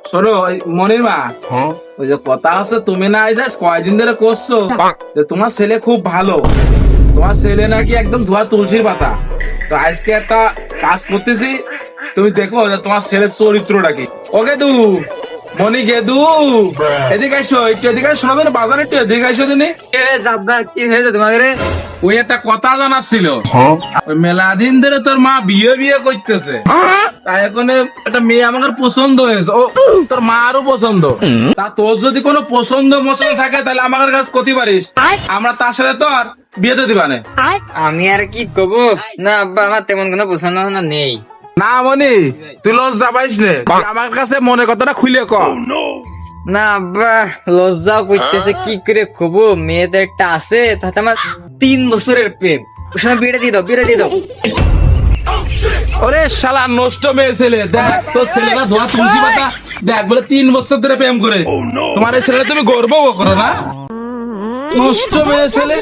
শোনো ওই মনির মা, ওই যে কথা আছে তুমি না আইসাস কয়দিন ধরে করছো যে তোমার ছেলে খুব ভালো, তোমার ছেলে নাকি একদম ধোয়া তুলসীর পাতা। তো আজকে একটা কাজ করতেছি, তুমি দেখো যে তোমার ছেলের চরিত্রটা কি। ওকে দু মনি গেদু, এদিকে আইসো, একটু এদিকে শোনাবে না, বাজারে একটু এদিকে আইসো তুমি। কি হয়েছে তোমাদের? ওই একটা কথা জানার ছিল, ওই মেলা দিন ধরে তোর মা বিয়ে বিয়ে করতেছে, তাই এখন একটা মেয়ে আমার পছন্দ হয়েছে, ও তোর মারও পছন্দ। তা তোর যদি কোনো পছন্দ মছন্দ থাকে তাহলে আমার কাছে করতে পারিস, আমরা তার সাথে তো আর বিয়েতে দিবা না। আমি আর কি কব, না আব্বা আমার তেমন কোনো পছন্দ নেই। না মনি, তুই লজ্জা পাইস নে, তুই আমার কাছে মনে কথাটা খুলে ক। না আব্বা লজ্জাও করতেছে, কি করে কব, মেয়ে তো একটা আছে, তাতে আমার 3 বছরের প্রেম, ওর সঙ্গে বিয়ে দিয়ে দাও, বিয়ে দিয়ে দাও। ওরে শালা নষ্ট মেয়ে ছেলে, দেখ তোর ছেলেরা ধোয়া তুলসী পাতা, দেখ বলে 3 বছর ধরে প্রেম করে, তোমার এই ছেলে তুমি গর্ব করো না? নষ্ট মেয়ে ছেলে।